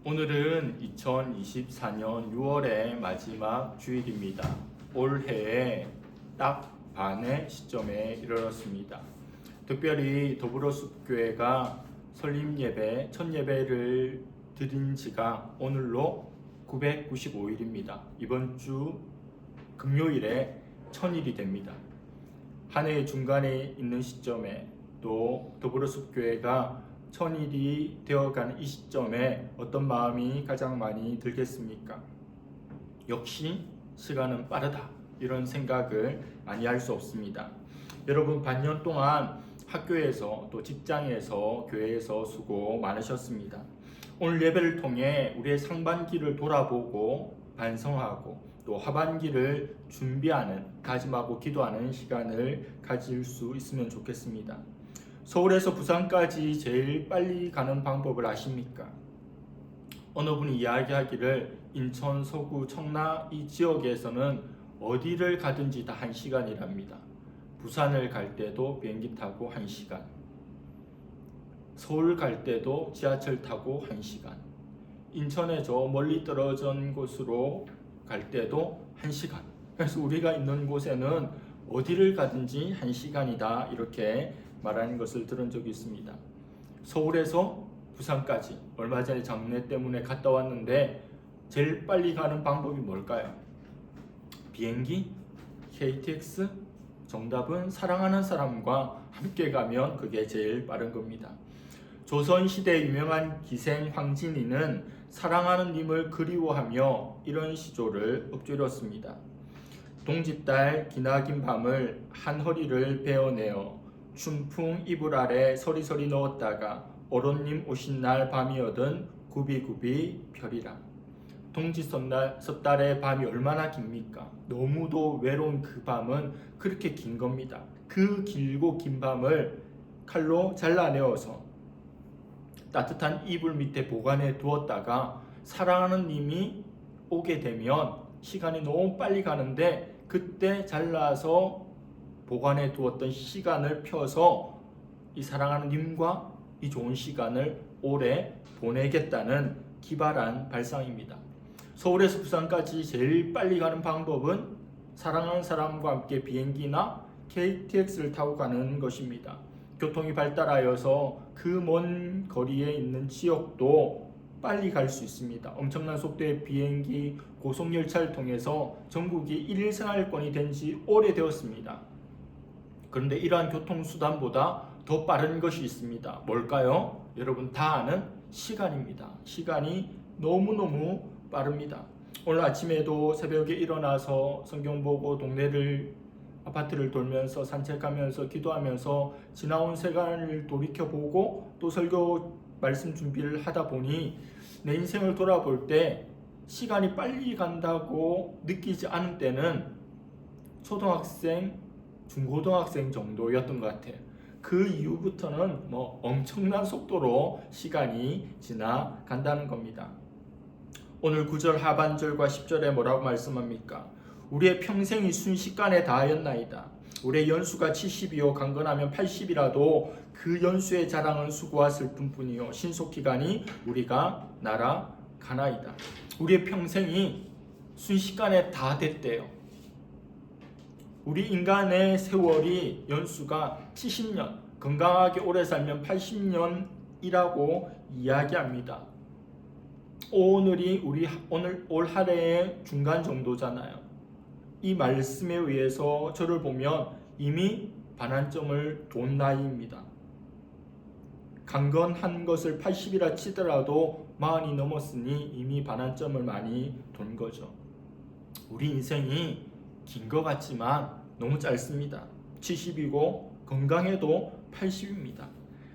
오늘은 2024년 6월의 마지막 주일입니다. 올해의 딱 반의 시점에 이르렀습니다. 특별히 더불어숲교회가 설립 예배, 첫 예배를 드린 지가 오늘로 995일입니다. 이번 주 금요일에 1000일이 됩니다. 한 해의 중간에 있는 시점에 또 더불어숲교회가 1000일이 되어가는 이 시점에 어떤 마음이 가장 많이 들겠습니까? 역시 시간은 빠르다, 이런 생각을 많이 할 수 없습니다. 여러분, 반년 동안 학교에서 또 직장에서 교회에서 수고 많으셨습니다. 오늘 예배를 통해 우리의 상반기를 돌아보고 반성하고 또 하반기를 준비하는, 다짐하고 기도하는 시간을 가질 수 있으면 좋겠습니다. 서울에서 부산까지 제일 빨리 가는 방법을 아십니까? 어느 분이 이야기하기를 인천, 서구, 청라 이 지역에서는 어디를 가든지 다 1시간이랍니다. 부산을 갈 때도 비행기 타고 1시간, 서울 갈 때도 지하철 타고 1시간, 인천에 저 멀리 떨어진 곳으로 갈 때도 1시간. 그래서 우리가 있는 곳에는 어디를 가든지 1시간이다, 이렇게 말하는 것을 들은 적이 있습니다. 서울에서 부산까지 얼마 전에 장례 때문에 갔다 왔는데 제일 빨리 가는 방법이 뭘까요? 비행기? KTX? 정답은 사랑하는 사람과 함께 가면 그게 제일 빠른 겁니다. 조선시대 유명한 기생 황진이는 사랑하는 님을 그리워하며 이런 시조를 읊조렸습니다. 동짓달 기나긴 밤을 한 허리를 베어내어 춘풍 이불 아래 서리서리 넣었다가 오롯님 오신 날 밤이어든 구비구비 별이라. 동짓섣달의 밤이 얼마나 깁니까? 너무도 외로운 그 밤은 그렇게 긴 겁니다. 그 길고 긴 밤을 칼로 잘라내어서 따뜻한 이불 밑에 보관해 두었다가 사랑하는 님이 오게 되면 시간이 너무 빨리 가는데 그때 잘라서 보관해 두었던 시간을 펴서 이 사랑하는 님과 이 좋은 시간을 오래 보내겠다는 기발한 발상입니다. 서울에서 부산까지 제일 빨리 가는 방법은 사랑하는 사람과 함께 비행기나 KTX를 타고 가는 것입니다. 교통이 발달하여서 그 먼 거리에 있는 지역도 빨리 갈 수 있습니다. 엄청난 속도의 비행기, 고속열차를 통해서 전국이 1일 생활권이 된 지 오래되었습니다. 그런데 이러한 교통수단보다 더 빠른 것이 있습니다. 뭘까요? 여러분 다 아는 시간입니다. 시간이 너무너무 빠릅니다. 오늘 아침에도 새벽에 일어나서 성경 보고 아파트를 돌면서 산책하면서 기도하면서 지나온 시간을 돌이켜보고 또 설교 말씀 준비를 하다 보니 내 인생을 돌아볼 때 시간이 빨리 간다고 느끼지 않은 때는 초등학생, 중고등학생 정도였던 것 같아요. 그 이후부터는 엄청난 속도로 시간이 지나간다는 겁니다. 오늘 9절 하반절과 10절에 뭐라고 말씀합니까? 우리의 평생이 순식간에 다하였나이다. 우리의 연수가 70이요 강건하면 80이라도 그 연수의 자랑은 수고와 슬픔뿐이요 신속히가니 우리가 날아가나이다. 우리의 평생이 순식간에 다 됐대요. 우리 인간의 세월이 연수가 70년, 건강하게 오래 살면 80년이라고 이야기합니다. 오늘이 올 한 해의 중간 정도잖아요. 이 말씀에 의해서 저를 보면 이미 반환점을 돈 나이입니다. 강건한 것을 80이라 치더라도 40이 넘었으니 이미 반환점을 많이 돈 거죠. 우리 인생이 긴 것 같지만 너무 짧습니다. 70이고 건강해도 80입니다.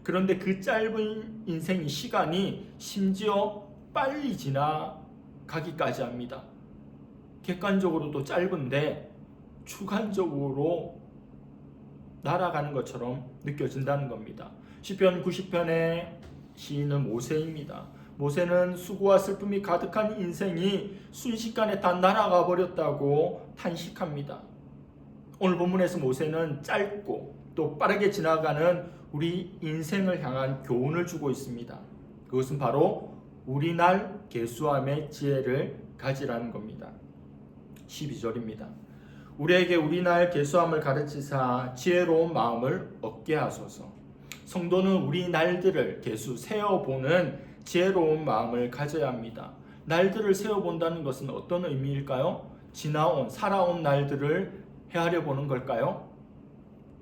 그런데 그 짧은 인생의 시간이 심지어 빨리 지나가기까지 합니다. 객관적으로도 짧은데 주관적으로 날아가는 것처럼 느껴진다는 겁니다. 시편 90편의 시인은 모세입니다. 모세는 수고와 슬픔이 가득한 인생이 순식간에 다 날아가 버렸다고 탄식합니다. 오늘 본문에서 모세는 짧고 또 빠르게 지나가는 우리 인생을 향한 교훈을 주고 있습니다. 그것은 바로 우리 날 계수함의 지혜를 가지라는 겁니다. 12절입니다. 우리에게 우리 날 계수함을 가르치사 지혜로운 마음을 얻게 하소서. 성도는 우리 날들을 계수 세어보는 지혜로운 마음을 가져야 합니다. 날들을 세어본다는 것은 어떤 의미일까요? 살아온 날들을 헤아려 보는 걸까요?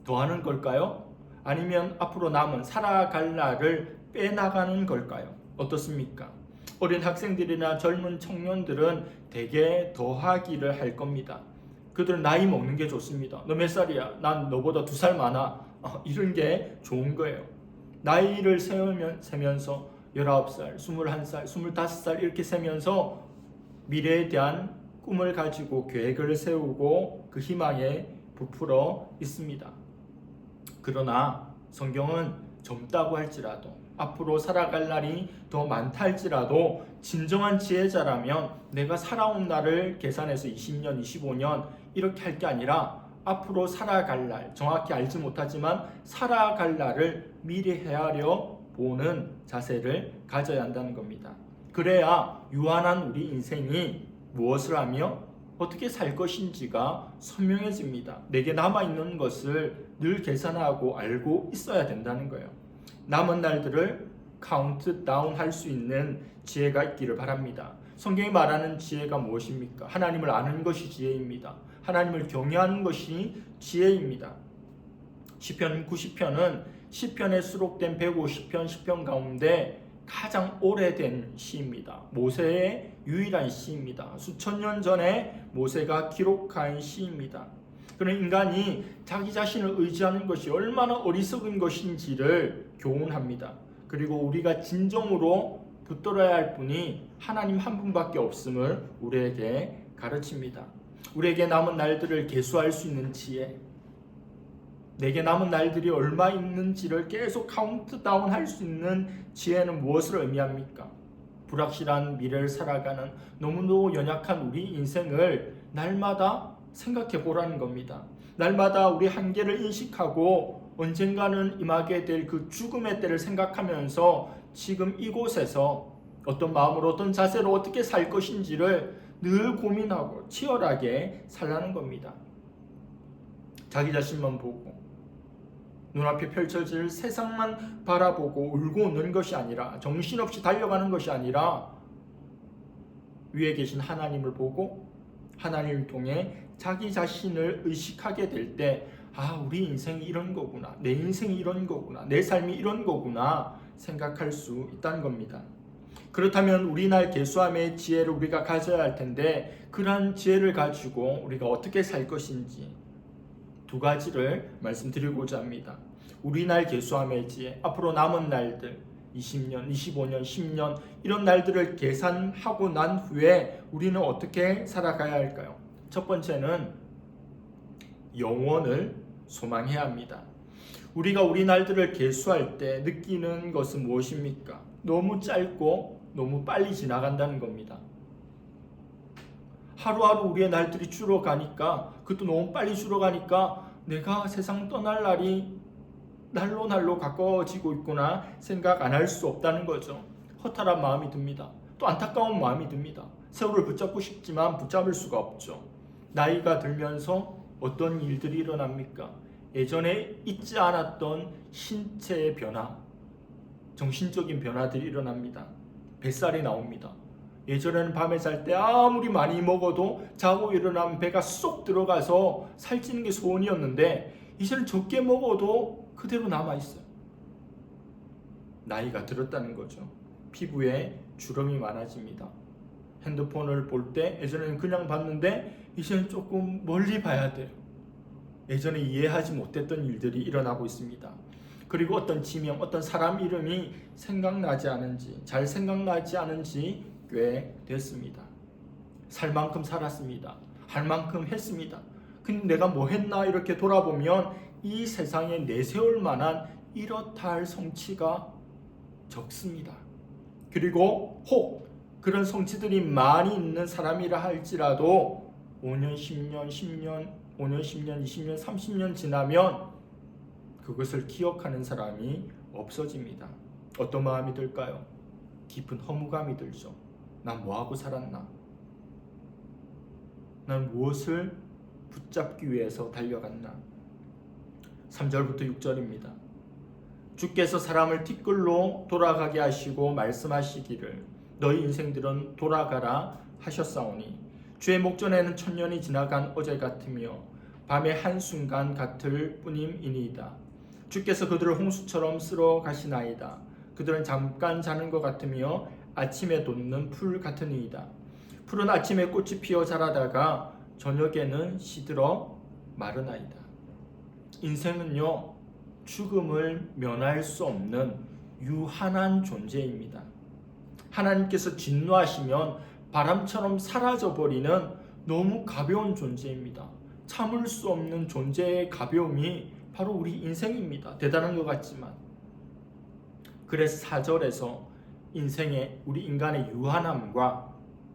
더하는 걸까요? 아니면 앞으로 남은 살아갈 날을 빼나가는 걸까요? 어떻습니까? 어린 학생들이나 젊은 청년들은 대개 더하기를 할 겁니다. 그들은 나이 먹는 게 좋습니다. 너 몇 살이야? 난 너보다 2살 많아. 이런 게 좋은 거예요. 나이를 세면서 19살, 21살, 25살 이렇게 세면서 미래에 대한 꿈을 가지고 계획을 세우고 그 희망에 부풀어 있습니다. 그러나 성경은 젊다고 할지라도 앞으로 살아갈 날이 더 많다 할지라도 진정한 지혜자라면 내가 살아온 날을 계산해서 20년, 25년 이렇게 할 게 아니라 앞으로 살아갈 날, 정확히 알지 못하지만 살아갈 날을 미리 헤아려 보는 자세를 가져야 한다는 겁니다. 그래야 유한한 우리 인생이 무엇을 하며 어떻게 살 것인지가 선명해집니다. 내게 남아있는 것을 늘 계산하고 알고 있어야 된다는 거예요. 남은 날들을 카운트다운 할 수 있는 지혜가 있기를 바랍니다. 성경이 말하는 지혜가 무엇입니까? 하나님을 아는 것이 지혜입니다. 하나님을 경외하는 것이 지혜입니다. 시편 90편은 시편에 수록된 150편 시편 가운데 가장 오래된 시입니다. 모세의 유일한 시입니다. 수천 년 전에 모세가 기록한 시입니다. 그런 인간이 자기 자신을 의지하는 것이 얼마나 어리석은 것인지를 교훈합니다. 그리고 우리가 진정으로 붙들어야 할 분이 하나님 한 분밖에 없음을 우리에게 가르칩니다. 우리에게 남은 날들을 계수할 수 있는 지혜, 내게 남은 날들이 얼마 있는지를 계속 카운트다운 할 수 있는 지혜는 무엇을 의미합니까? 불확실한 미래를 살아가는 너무도 연약한 우리 인생을 날마다 생각해 보라는 겁니다. 날마다 우리 한계를 인식하고 언젠가는 임하게 될 그 죽음의 때를 생각하면서 지금 이곳에서 어떤 마음으로 어떤 자세로 어떻게 살 것인지를 늘 고민하고 치열하게 살라는 겁니다. 자기 자신만 보고 눈앞에 펼쳐질 세상만 바라보고 울고 웃는 것이 아니라, 정신없이 달려가는 것이 아니라 위에 계신 하나님을 보고 하나님을 통해 자기 자신을 의식하게 될 때, 우리 인생이 이런 거구나, 내 인생이 이런 거구나, 내 삶이 이런 거구나 생각할 수 있다는 겁니다. 그렇다면 우리 날 계수함의 지혜를 우리가 가져야 할 텐데, 그러한 지혜를 가지고 우리가 어떻게 살 것인지 2가지를 말씀드리고자 합니다. 우리 날 계수함의 지혜, 앞으로 남은 날들 20년, 25년, 10년 이런 날들을 계산하고 난 후에 우리는 어떻게 살아가야 할까요? 첫 번째는 영원을 소망해야 합니다. 우리가 우리 날들을 계수할 때 느끼는 것은 무엇입니까? 너무 짧고 너무 빨리 지나간다는 겁니다. 하루하루 우리의 날들이 줄어가니까, 그것도 너무 빨리 줄어가니까 내가 세상 떠날 날이 날로 가까워지고 있구나 생각 안 할 수 없다는 거죠. 허탈한 마음이 듭니다. 또 안타까운 마음이 듭니다. 세월을 붙잡고 싶지만 붙잡을 수가 없죠. 나이가 들면서 어떤 일들이 일어납니까? 예전에 있지 않았던 신체의 변화, 정신적인 변화들이 일어납니다. 뱃살이 나옵니다. 예전에는 밤에 잘 때 아무리 많이 먹어도 자고 일어나면 배가 쏙 들어가서 살찌는 게 소원이었는데, 이제는 적게 먹어도 그대로 남아있어요. 나이가 들었다는 거죠. 피부에 주름이 많아집니다. 핸드폰을 볼 때 예전에는 그냥 봤는데 이제는 조금 멀리 봐야 돼요. 예전에 이해하지 못했던 일들이 일어나고 있습니다. 그리고 어떤 지명, 어떤 사람 이름이 잘 생각나지 않은지 꽤 됐습니다. 살 만큼 살았습니다. 할 만큼 했습니다. 근데 내가 뭐 했나 이렇게 돌아보면 이 세상에 내세울 만한 이렇다 할 성취가 적습니다. 그리고 혹 그런 성취들이 많이 있는 사람이라 할지라도 5년, 10년, 20년, 30년 지나면 그것을 기억하는 사람이 없어집니다. 어떤 마음이 들까요? 깊은 허무감이 들죠. 난 뭐하고 살았나? 난 무엇을 붙잡기 위해서 달려갔나? 3절부터 6절입니다. 주께서 사람을 티끌로 돌아가게 하시고 말씀하시기를 너희 인생들은 돌아가라 하셨사오니 주의 목전에는 천년이 지나간 어제 같으며 밤의 한순간 같을 뿐임이니이다. 주께서 그들을 홍수처럼 쓸어 가시나이다. 그들은 잠깐 자는 것 같으며 아침에 돋는 풀 같으니이다. 풀은 아침에 꽃이 피어 자라다가 저녁에는 시들어 마르나이다. 인생은요, 죽음을 면할 수 없는 유한한 존재입니다. 하나님께서 진노하시면 바람처럼 사라져버리는 너무 가벼운 존재입니다. 참을 수 없는 존재의 가벼움이 바로 우리 인생입니다. 대단한 것 같지만. 그래서 4절에서 인생의 우리 인간의 유한함과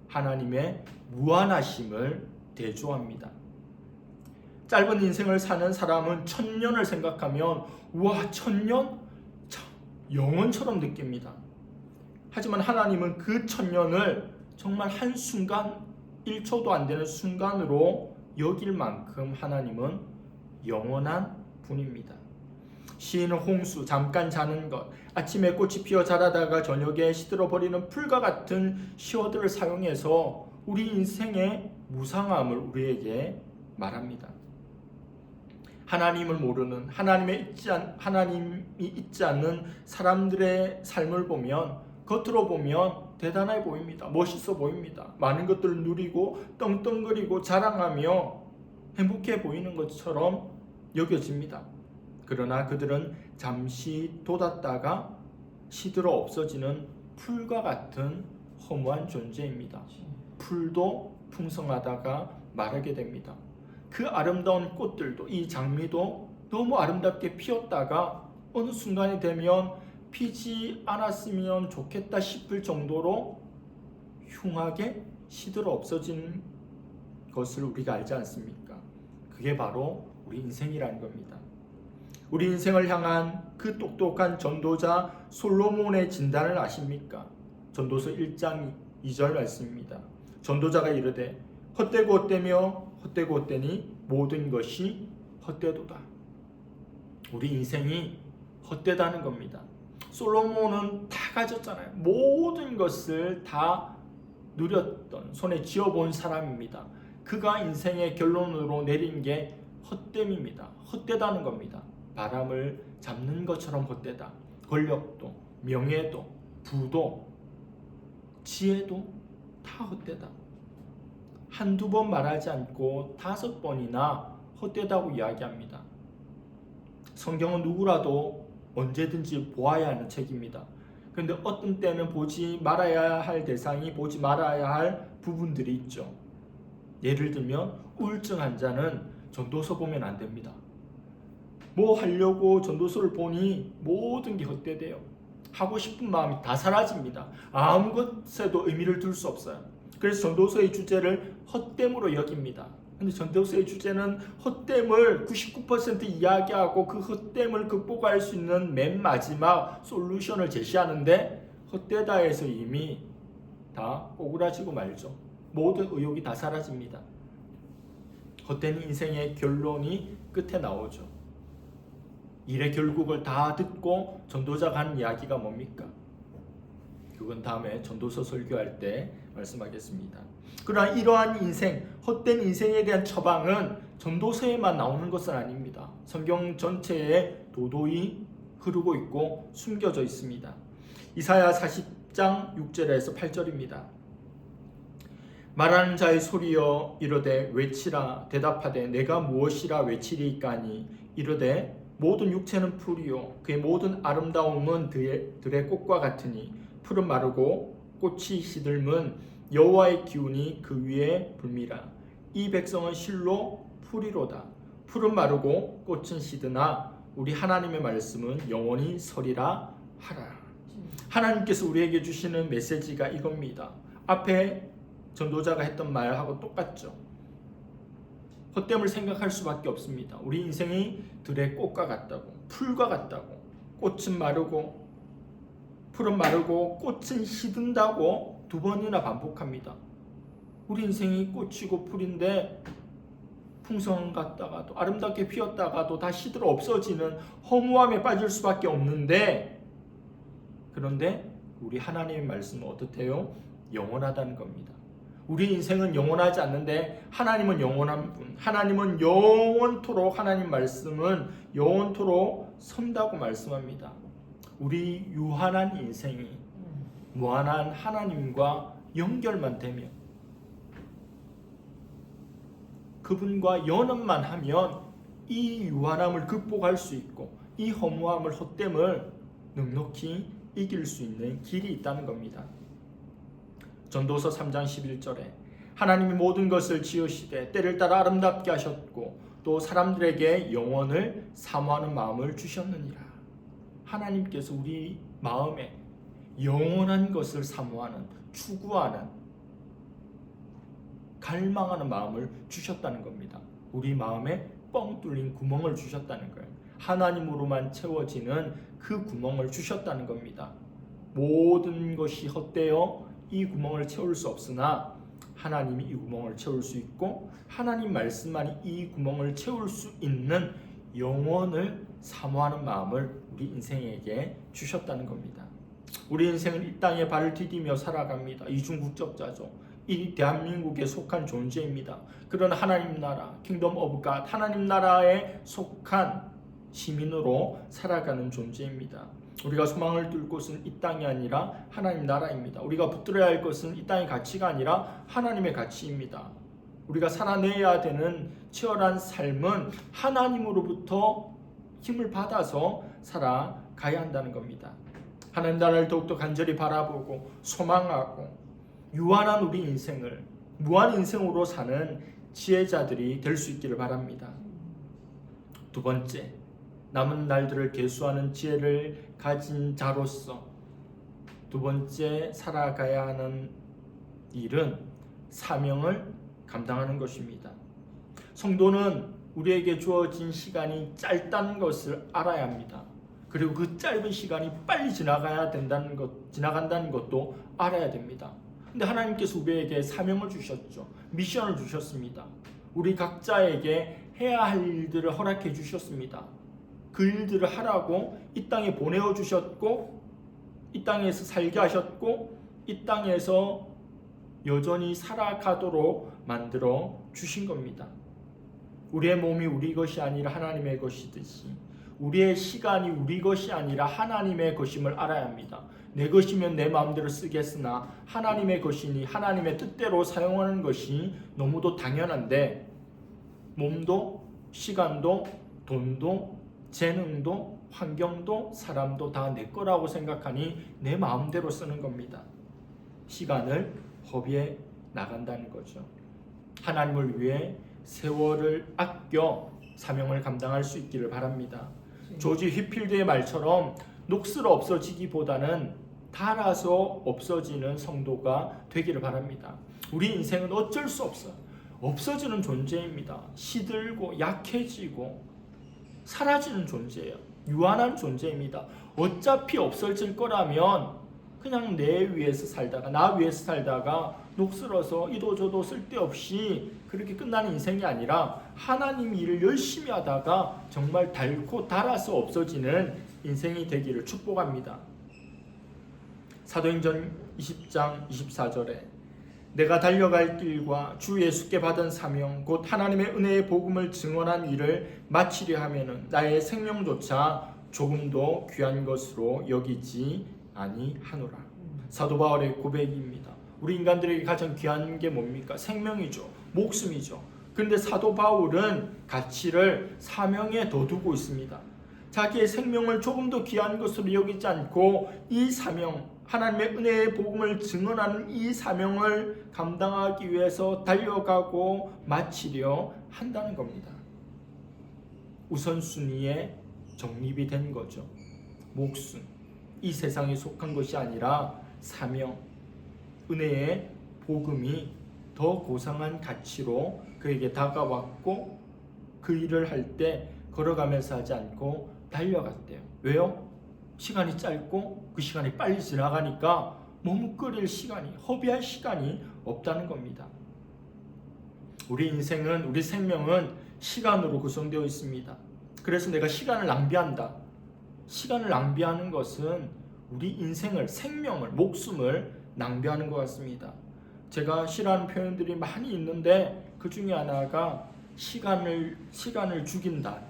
하나님의 무한하심을 대조합니다. 짧은 인생을 사는 사람은 1000년을 생각하면 와 1000년? 참 영원처럼 느낍니다. 하지만 하나님은 그 1000년을 정말 한순간 1초도 안 되는 순간으로 여길 만큼 하나님은 영원한 분입니다. 시인은 홍수, 잠깐 자는 것, 아침에 꽃이 피어 자라다가 저녁에 시들어버리는 풀과 같은 시어들을 사용해서 우리 인생의 무상함을 우리에게 말합니다. 하나님을 모르는 하나님이 있지 않는 사람들의 삶을 보면 겉으로 보면 대단해 보입니다. 멋있어 보입니다. 많은 것들을 누리고 떵떵거리고 자랑하며 행복해 보이는 것처럼 여겨집니다. 그러나 그들은 잠시 돋았다가 시들어 없어지는 풀과 같은 허무한 존재입니다. 풀도 풍성하다가 마르게 됩니다. 그 아름다운 꽃들도 이 장미도 너무 아름답게 피었다가 어느 순간이 되면 피지 않았으면 좋겠다 싶을 정도로 흉하게 시들어 없어진 것을 우리가 알지 않습니까? 그게 바로 우리 인생이라는 겁니다. 우리 인생을 향한 그 똑똑한 전도자 솔로몬의 진단을 아십니까? 전도서 1장 2절 말씀입니다. 전도자가 이르되 헛되고 헛되며 헛되고 헛되니 모든 것이 헛되도다. 우리 인생이 헛되다는 겁니다. 솔로몬은 다 가졌잖아요. 모든 것을 다 누렸던 손에 쥐어본 사람입니다. 그가 인생의 결론으로 내린 게 헛됨입니다. 헛되다는 겁니다. 바람을 잡는 것처럼 헛되다. 권력도, 명예도, 부도, 지혜도 다 헛되다. 한두 번 말하지 않고 5번이나 헛되다고 이야기합니다. 성경은 누구라도 언제든지 보아야 하는 책입니다. 그런데 어떤 때는 보지 말아야 할 대상이 보지 말아야 할 부분들이 있죠. 예를 들면 우울증 환자는 전도서 보면 안 됩니다. 뭐 하려고 전도서를 보니 모든 게 헛되대요. 하고 싶은 마음이 다 사라집니다. 아무 것에도 의미를 둘 수 없어요. 그래서 전도서의 주제를 헛됨으로 여깁니다. 근데 전도서의 주제는 헛됨을 99% 이야기하고 그 헛됨을 극복할 수 있는 맨 마지막 솔루션을 제시하는데 헛되다에서 이미 다 오그라지고 말죠. 모든 의욕이 다 사라집니다. 헛된 인생의 결론이 끝에 나오죠. 일의 결국을 다 듣고 전도자가 하는 이야기가 뭡니까? 그건 다음에 전도서 설교할 때 말씀하겠습니다. 그러나 이러한 인생, 헛된 인생에 대한 처방은 전도서에만 나오는 것은 아닙니다. 성경 전체에 도도히 흐르고 있고 숨겨져 있습니다. 이사야 40장 6절에서 8절입니다. 말하는 자의 소리여 이르되 외치라 대답하되 내가 무엇이라 외치리까니 이르되 모든 육체는 풀이요 그의 모든 아름다움은 들의 꽃과 같으니 풀은 마르고 꽃이 시들면 여호와의 기운이 그 위에 불미라. 이 백성은 실로 풀이로다. 풀은 마르고 꽃은 시드나 우리 하나님의 말씀은 영원히 서리라 하라. 하나님께서 우리에게 주시는 메시지가 이겁니다. 앞에 전도자가 했던 말하고 똑같죠. 헛됨을 생각할 수밖에 없습니다. 우리 인생이 들의 꽃과 같다고, 풀과 같다고. 꽃은 마르고 풀은 마르고 꽃은 시든다고 2번이나 반복합니다. 우리 인생이 꽃이고 풀인데 풍성 같다가도 아름답게 피었다가도 다 시들어 없어지는 허무함에 빠질 수밖에 없는데, 그런데 우리 하나님의 말씀은 어떻대요? 영원하다는 겁니다. 우리 인생은 영원하지 않는데 하나님은 영원한 분, 하나님은 영원토록, 하나님 말씀은 영원토록 선다고 말씀합니다. 우리 유한한 인생이 무한한 하나님과 연결만 되면, 그분과 연합만 하면 이 유한함을 극복할 수 있고 이 허무함을, 헛됨을 넉넉히 이길 수 있는 길이 있다는 겁니다. 전도서 3장 11절에 하나님이 모든 것을 지으시되 때를 따라 아름답게 하셨고 또 사람들에게 영원을 사모하는 마음을 주셨느니라. 하나님께서 우리 마음에 영원한 것을 사모하는, 추구하는, 갈망하는 마음을 주셨다는 겁니다. 우리 마음에 뻥 뚫린 구멍을 주셨다는 거예요. 하나님으로만 채워지는 그 구멍을 주셨다는 겁니다. 모든 것이 헛되어 이 구멍을 채울 수 없으나 하나님이 이 구멍을 채울 수 있고 하나님 말씀만이 이 구멍을 채울 수 있는 영원을 사모하는 마음을 우리 인생에게 주셨다는 겁니다. 우리 인생은 이 땅에 발을 디디며 살아갑니다. 이중국적자죠. 이 대한민국에 속한 존재입니다. 그런 하나님 나라, 킹덤 오브 갓, 하나님 나라에 속한 시민으로 살아가는 존재입니다. 우리가 소망을 둘 곳은 이 땅이 아니라 하나님 나라입니다. 우리가 붙들어야 할 것은 이 땅의 가치가 아니라 하나님의 가치입니다. 우리가 살아내야 되는 치열한 삶은 하나님으로부터 힘을 받아서 살아가야 한다는 겁니다. 하나님 나라를 더욱더 간절히 바라보고 소망하고 유한한 우리 인생을 무한 인생으로 사는 지혜자들이 될 수 있기를 바랍니다. 2번째, 남은 날들을 계수하는 지혜를 가진 자로서 2번째 살아가야 하는 일은 사명을 감당하는 것입니다. 성도는 우리에게 주어진 시간이 짧다는 것을 알아야 합니다. 그리고 그 짧은 시간이 빨리 지나간다는 것도 알아야 됩니다. 근데 하나님께서 우리에게 사명을 주셨죠. 미션을 주셨습니다. 우리 각자에게 해야 할 일들을 허락해 주셨습니다. 그 일들을 하라고 이 땅에 보내어 주셨고 이 땅에서 살게 하셨고 이 땅에서 여전히 살아가도록 만들어 주신 겁니다. 우리의 몸이 우리 것이 아니라 하나님의 것이듯이 우리의 시간이 우리 것이 아니라 하나님의 것임을 알아야 합니다. 내 것이면 내 마음대로 쓰겠으나 하나님의 것이니 하나님의 뜻대로 사용하는 것이 너무도 당연한데, 몸도 시간도 돈도 재능도 환경도 사람도 다 내 거라고 생각하니 내 마음대로 쓰는 겁니다. 시간을 허비해 나간다는 거죠. 하나님을 위해 세월을 아껴 사명을 감당할 수 있기를 바랍니다. 조지 휘필드의 말처럼 녹슬어 없어지기보다는 닳아서 없어지는 성도가 되기를 바랍니다. 우리 인생은 어쩔 수 없어요. 없어지는 존재입니다. 시들고 약해지고 사라지는 존재예요. 유한한 존재입니다. 어차피 없어질 거라면 그냥 내 위에서 살다가 나 위에서 살다가 녹슬어서 이도저도 쓸데없이 그렇게 끝나는 인생이 아니라 하나님 일을 열심히 하다가 정말 닳고 닳아서 없어지는 인생이 되기를 축복합니다. 사도행전 20장 24절에 내가 달려갈 길과 주 예수께 받은 사명 곧 하나님의 은혜의 복음을 증언한 일을 마치려 하면은 나의 생명조차 조금도 귀한 것으로 여기지 아니하노라. 사도 바울의 고백입니다. 우리 인간들에게 가장 귀한 게 뭡니까? 생명이죠. 목숨이죠. 그런데 사도 바울은 가치를 사명에 더 두고 있습니다. 자기의 생명을 조금도 귀한 것으로 여기지 않고 이 사명, 하나님의 은혜의 복음을 증언하는 이 사명을 감당하기 위해서 달려가고 마치려 한다는 겁니다. 우선순위에 정립이 된 거죠. 목숨, 이 세상에 속한 것이 아니라 사명, 은혜의 복음이 더 고상한 가치로 그에게 다가왔고 그 일을 할 때 걸어가면서 하지 않고 달려갔대요. 왜요? 시간이 짧고 그 시간이 빨리 지나가니까 머뭇거릴 시간이, 허비할 시간이 없다는 겁니다. 우리 인생은, 우리 생명은 시간으로 구성되어 있습니다. 그래서 내가 시간을 낭비한다. 시간을 낭비하는 것은 우리 인생을, 생명을, 목숨을 낭비하는 것 같습니다. 제가 싫어하는 표현들이 많이 있는데 그 중에 하나가 시간을 죽인다.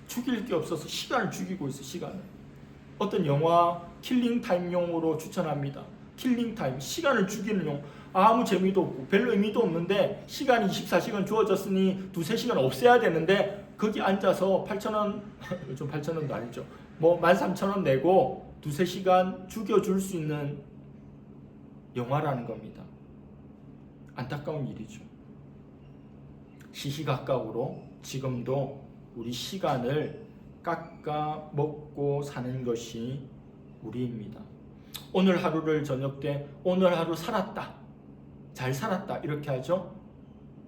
죽일 게 없어서 시간을 죽이고 있어. 시간을. 어떤 영화 킬링타임용으로 추천합니다. 킬링타임, 시간을 죽이는 용. 아무 재미도 없고 별로 의미도 없는데 시간이 24시간 주어졌으니 2-3시간 없애야 되는데 거기 앉아서 8,000원, 요즘 8,000원도 아니죠. 뭐 13,000원 내고 2-3시간 죽여줄 수 있는 영화라는 겁니다. 안타까운 일이죠. 시시각각으로 지금도 우리 시간을 깎아 먹고 사는 것이 우리입니다. 오늘 하루를 저녁 때 오늘 하루 살았다, 잘 살았다 이렇게 하죠.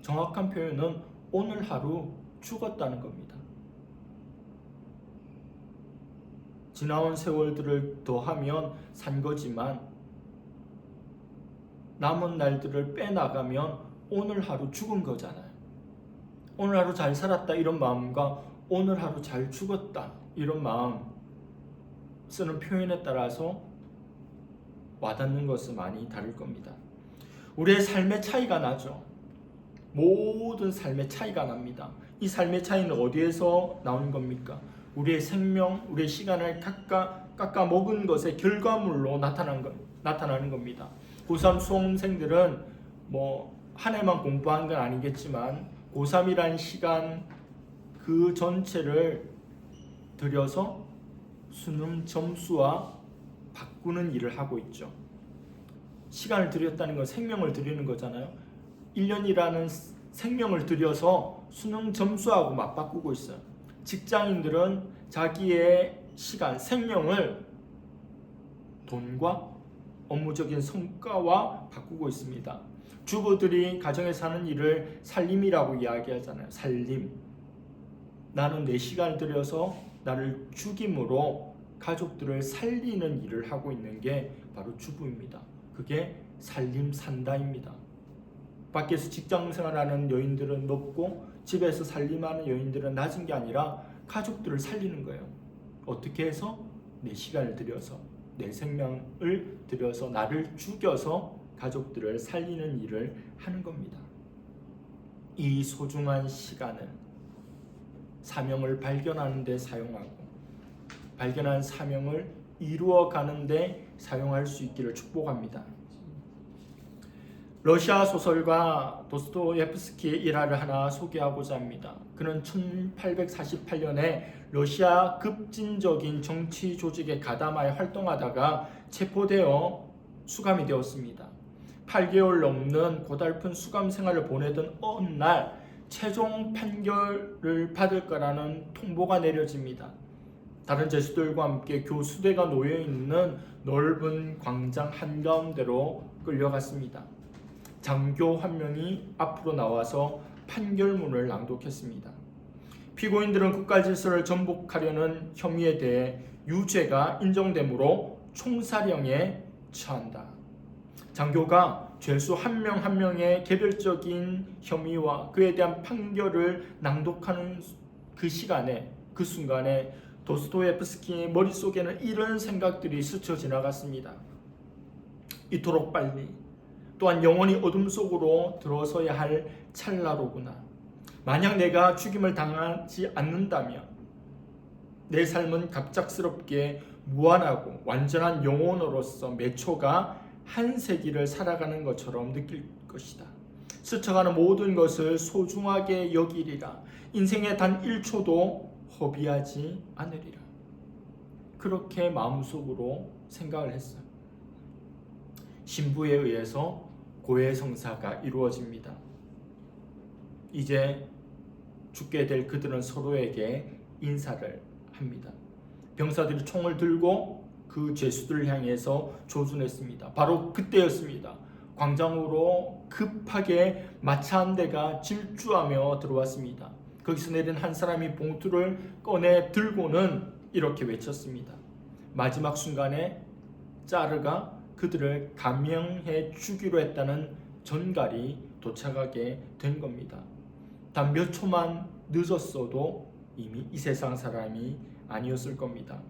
정확한 표현은 오늘 하루 죽었다는 겁니다. 지나온 세월들을 더하면 산 거지만 남은 날들을 빼나가면 오늘 하루 죽은 거잖아요. 오늘 하루 잘 살았다 이런 마음과 오늘 하루 잘 죽었다 이런 마음 쓰는 표현에 따라서 와닿는 것은 많이 다를 겁니다. 우리의 삶의 차이가 나죠. 모든 삶의 차이가 납니다. 이 삶의 차이는 어디에서 나오는 겁니까? 우리의 생명, 우리의 시간을 깎아 먹은 것의 결과물로 나타나는 겁니다. 고3 수험생들은 한 해만 공부한 건 아니겠지만 고3이라는 시간 그 전체를 들여서 수능 점수와 바꾸는 일을 하고 있죠. 시간을 들였다는 건 생명을 들이는 거잖아요. 1년이라는 생명을 들여서 수능 점수하고 맞바꾸고 있어요. 직장인들은 자기의 시간, 생명을 돈과 업무적인 성과와 바꾸고 있습니다. 주부들이 가정에서 하는 일을 살림이라고 이야기하잖아요. 살림. 나는 내 시간을 들여서 나를 죽임으로 가족들을 살리는 일을 하고 있는 게 바로 주부입니다. 그게 살림 산다입니다. 밖에서 직장 생활하는 여인들은 높고 집에서 살림하는 여인들은 낮은 게 아니라 가족들을 살리는 거예요. 어떻게 해서? 내 시간을 들여서, 내 생명을 들여서 나를 죽여서 가족들을 살리는 일을 하는 겁니다. 이 소중한 시간을 사명을 발견하는 데 사용하고 발견한 사명을 이루어가는 데 사용할 수 있기를 축복합니다. 러시아 소설가 도스토옙스키의 일화를 하나 소개하고자 합니다. 그는 1848년에 러시아 급진적인 정치 조직에 가담하여 활동하다가 체포되어 수감이 되었습니다. 8개월 넘는 고달픈 수감 생활을 보내던 어느 날 최종 판결을 받을 거라는 통보가 내려집니다. 다른 죄수들과 함께 교수대가 놓여있는 넓은 광장 한가운데로 끌려갔습니다. 장교 한 명이 앞으로 나와서 판결문을 낭독했습니다. 피고인들은 국가질서를 전복하려는 혐의에 대해 유죄가 인정되므로 총살형에 처한다. 장교가 죄수 한 명 한 명의 개별적인 혐의와 그에 대한 판결을 낭독하는 그 시간에, 그 순간에 도스토옙스키의 머릿속에는 이런 생각들이 스쳐 지나갔습니다. 이토록 빨리, 또한 영원히 어둠 속으로 들어서야 할 찰나로구나. 만약 내가 죽임을 당하지 않는다면 내 삶은 갑작스럽게 무한하고 완전한 영혼으로서 매 초가 한 세기를 살아가는 것처럼 느낄 것이다. 스쳐가는 모든 것을 소중하게 여기리라. 인생의 단 1초도 허비하지 않으리라. 그렇게 마음속으로 생각을 했어요. 신부에 의해서 고해성사가 이루어집니다. 이제 죽게 될 그들은 서로에게 인사를 합니다. 병사들이 총을 들고 그 죄수들을 향해서 조준했습니다. 바로 그때였습니다. 광장으로 급하게 마차 한 대가 질주하며 들어왔습니다. 거기서 내린 한 사람이 봉투를 꺼내 들고는 이렇게 외쳤습니다. 마지막 순간에 짜르가 그들을 감형해 주기로 했다는 전갈이 도착하게 된 겁니다. 단 몇 초만 늦었어도 이미 이 세상 사람이 아니었을 겁니다.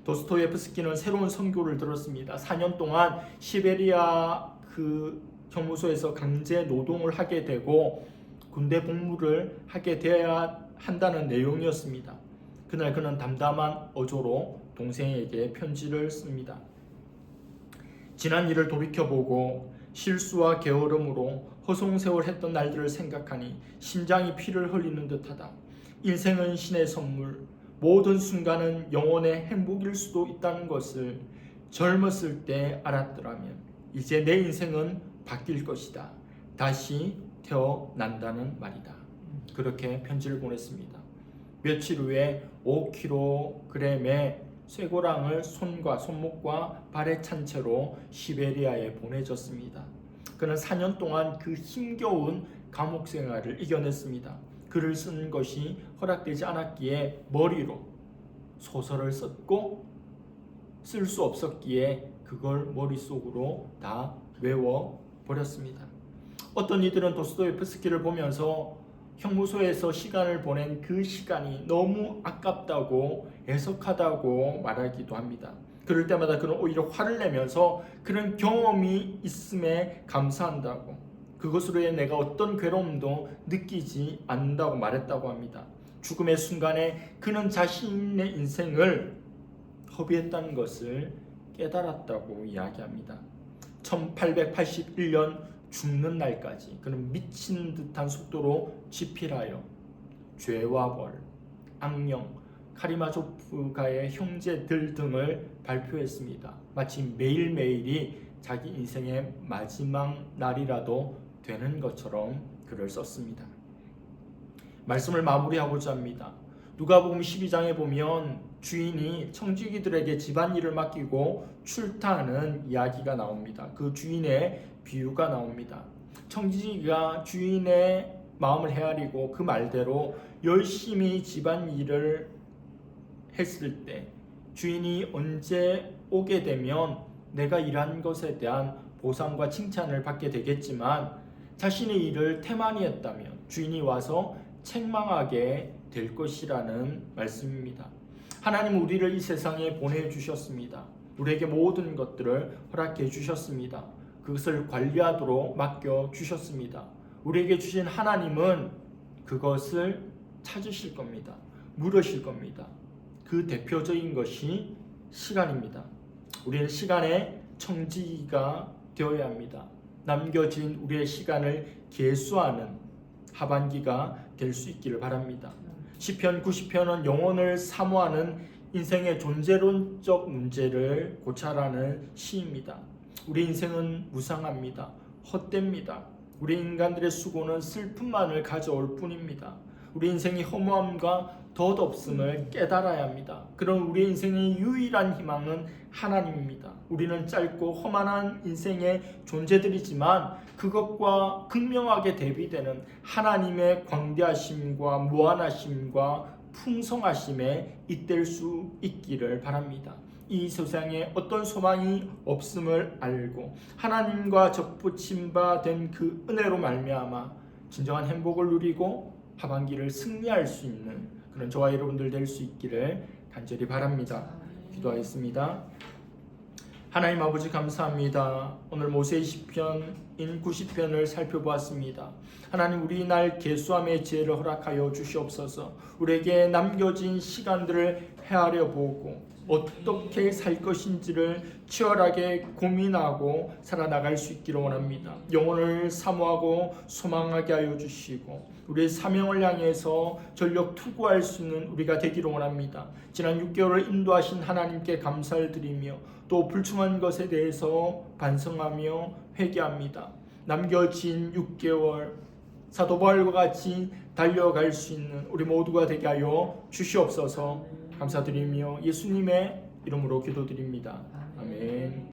도스토예프스키는 새로운 선교를 들었습니다. 4년 동안 시베리아 그 형무소에서 강제 노동을 하게 되고 군대 복무를 하게 되어야 한다는 내용이었습니다. 그날 그는 담담한 어조로 동생에게 편지를 씁니다. 지난 일을 돌이켜보고 실수와 게으름으로 허송세월했던 날들을 생각하니 심장이 피를 흘리는 듯하다. 인생은 신의 선물, 모든 순간은 영혼의 행복일 수도 있다는 것을 젊었을 때 알았더라면 이제 내 인생은 바뀔 것이다. 다시 태어난다는 말이다. 그렇게 편지를 보냈습니다. 며칠 후에 5kg의 쇠고랑을 손과 손목과 발에 찬 채로 시베리아에 보내졌습니다. 그는 4년 동안 그 힘겨운 감옥 생활을 이겨냈습니다. 글을 쓰는 것이 허락되지 않았기에 머리로 소설을 썼고 쓸 수 없었기에 그걸 머릿속으로 다 외워버렸습니다. 어떤 이들은 도스토예프스키를 보면서 형무소에서 시간을 보낸 그 시간이 너무 아깝다고 애석하다고 말하기도 합니다. 그럴 때마다 그는 오히려 화를 내면서 그런 경험이 있음에 감사한다고, 그것으로 인해 내가 어떤 괴로움도 느끼지 않는다고 말했다고 합니다. 죽음의 순간에 그는 자신의 인생을 허비했다는 것을 깨달았다고 이야기합니다. 1881년 죽는 날까지 그는 미친 듯한 속도로 집필하여 죄와 벌, 악령, 카리마조프가의 형제들 등을 발표했습니다. 마치 매일매일이 자기 인생의 마지막 날이라도 되는 것처럼 글을 썼습니다. 말씀을 마무리하고자 합니다. 누가복음 12장에 보면 주인이 청지기들에게 집안일을 맡기고 출타하는 이야기가 나옵니다. 그 주인의 비유가 나옵니다. 청지기가 주인의 마음을 헤아리고 그 말대로 열심히 집안일을 했을 때 주인이 언제 오게 되면 내가 일한 것에 대한 보상과 칭찬을 받게 되겠지만 자신의 일을 태만히 했다면 주인이 와서 책망하게 될 것이라는 말씀입니다. 하나님은 우리를 이 세상에 보내주셨습니다. 우리에게 모든 것들을 허락해 주셨습니다. 그것을 관리하도록 맡겨주셨습니다. 우리에게 주신 하나님은 그것을 찾으실 겁니다. 물으실 겁니다. 그 대표적인 것이 시간입니다. 우리는 시간의 청지기가 되어야 합니다. 남겨진 우리의 시간을 계수하는 하반기가 될 수 있기를 바랍니다. 시편 90편은 영혼을 사모하는 인생의 존재론적 문제를 고찰하는 시입니다. 우리 인생은 무상합니다. 헛됩니다. 우리 인간들의 수고는 슬픔만을 가져올 뿐입니다. 우리 인생이 허무함과 덧없음을 깨달아야 합니다. 그럼 우리 인생의 유일한 희망은 하나님입니다. 우리는 짧고 험한한 인생의 존재들이지만 그것과 극명하게 대비되는 하나님의 광대하심과 무한하심과 풍성하심에 잇댈 수 있기를 바랍니다. 이 세상에 어떤 소망이 없음을 알고 하나님과 접붙임 바 된 그 은혜로 말미암아 진정한 행복을 누리고 하반기를 승리할 수 있는 그런 저와 여러분들 될 수 있기를 간절히 바랍니다. 기도하겠습니다. 하나님 아버지 감사합니다. 오늘 모세의 시편인 90편을 살펴보았습니다. 하나님 우리 날 계수함의 지혜를 허락하여 주시옵소서. 우리에게 남겨진 시간들을 헤아려 보고 어떻게 살 것인지를 치열하게 고민하고 살아나갈 수 있기를 원합니다. 영혼을 사모하고 소망하게 하여 주시고 우리의 사명을 향해서 전력 투구할 수 있는 우리가 되기를 원합니다. 지난 6개월을 인도하신 하나님께 감사를 드리며 또 불충한 것에 대해서 반성하며 회개합니다. 남겨진 6개월 사도 바울과 같이 달려갈 수 있는 우리 모두가 되게 하여 주시옵소서. 감사드리며 예수님의 이름으로 기도드립니다. 아멘.